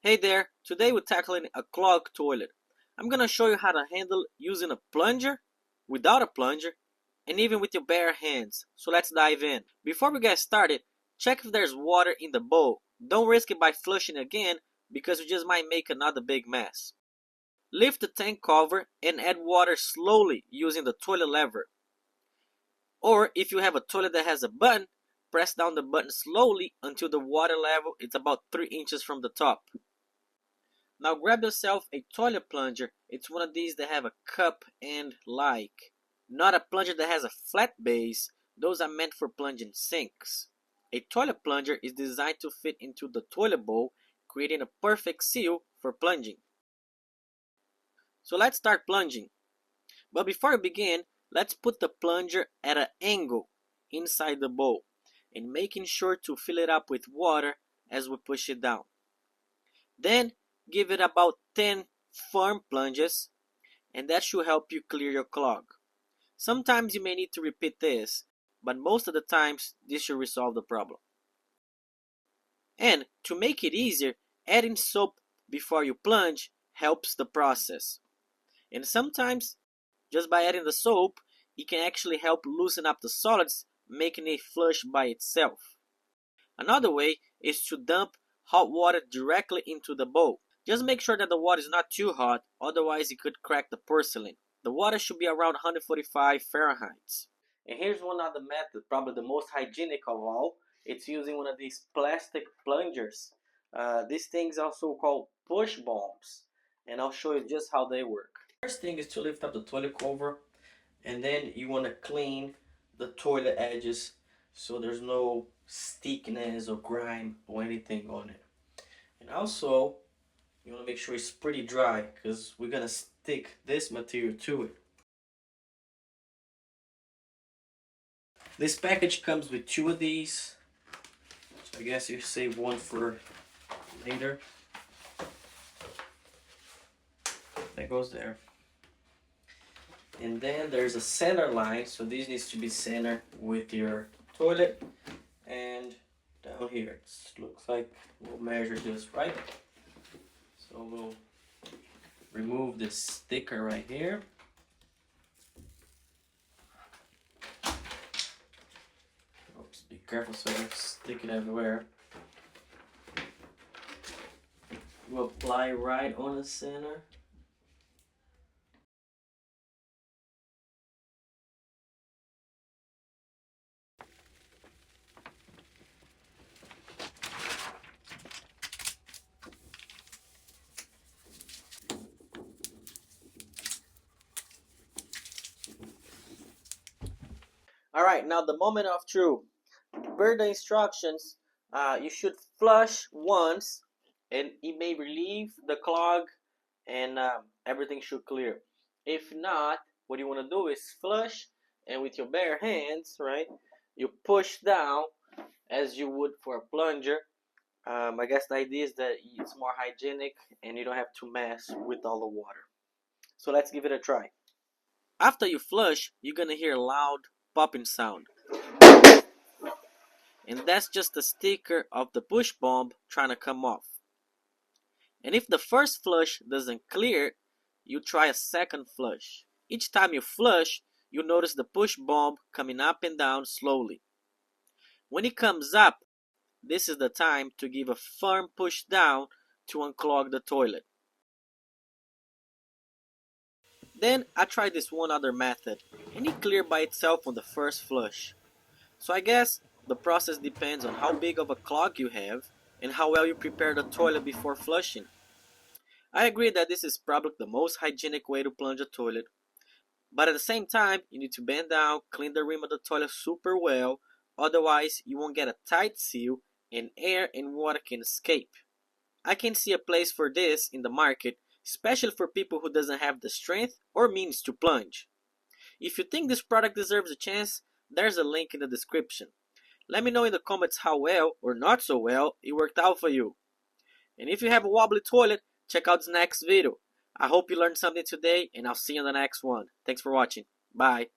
Hey there, today we're tackling a clogged toilet. I'm gonna show you how to handle using a plunger, without a plunger, and even with your bare hands. So let's dive in. Before we get started, check if there's water in the bowl. Don't risk it by flushing again because you just might make another big mess. Lift the tank cover and add water slowly using the toilet lever. Or if you have a toilet that has a button, press down the button slowly until the water level is about 3 inches from the top. Now grab yourself a toilet plunger. It's one of these that have a cup and like. Not a plunger that has a flat base. Those are meant for plunging sinks. A toilet plunger is designed to fit into the toilet bowl, creating a perfect seal for plunging. So let's start plunging. But before we begin, let's put the plunger at an angle inside the bowl and making sure to fill it up with water as we push it down. Then give it about 10 firm plunges and that should help you clear your clog. Sometimes you may need to repeat this, but most of the times this should resolve the problem. And to make it easier, adding soap before you plunge helps the process. And sometimes just by adding the soap, it can actually help loosen up the solids, making it flush by itself. Another way is to dump hot water directly into the bowl. Just make sure that the water is not too hot, otherwise it could crack the porcelain. The water should be around 145 Fahrenheit. And here's one other method, probably the most hygienic of all. It's using one of these plastic plungers. These things are also called push bombs, and I'll show you just how they work. First thing is to lift up the toilet cover, and then you want to clean the toilet edges so there's no stickiness or grime or anything on it. And also, you want to make sure it's pretty dry because we're going to stick this material to it. This package comes with 2 of these, so I guess you save one for later. That goes there. And then there's a center line, so this needs to be centered with your toilet. And down here, it looks like we'll measure this, right? So we'll remove this sticker right here. Oops, be careful so you don't stick it everywhere. We'll apply right on the center. Alright, now the moment of truth. Per the instructions, you should flush once and it may relieve the clog and everything should clear. If not, what you want to do is flush and with your bare hands, right, you push down as you would for a plunger. I guess the idea is that it's more hygienic and you don't have to mess with all the water. So let's give it a try. After you flush, you're gonna hear a loud popping sound. And that's just the sticker of the push bomb trying to come off. And if the first flush doesn't clear, you try a second flush. Each time you flush, you notice the push bomb coming up and down slowly. When it comes up, this is the time to give a firm push down to unclog the toilet. Then I tried this one other method, and it cleared by itself on the first flush. So I guess the process depends on how big of a clog you have and how well you prepare the toilet before flushing. I agree that this is probably the most hygienic way to plunge a toilet, but at the same time, you need to bend down, clean the rim of the toilet super well, otherwise you won't get a tight seal and air and water can escape. I can see a place for this in the market, especially for people who doesn't have the strength or means to plunge. If you think this product deserves a chance, there's a link in the description. Let me know in the comments how well or not so well it worked out for you. And if you have a wobbly toilet, check out the next video. I hope you learned something today and I'll see you in the next one. Thanks for watching. Bye.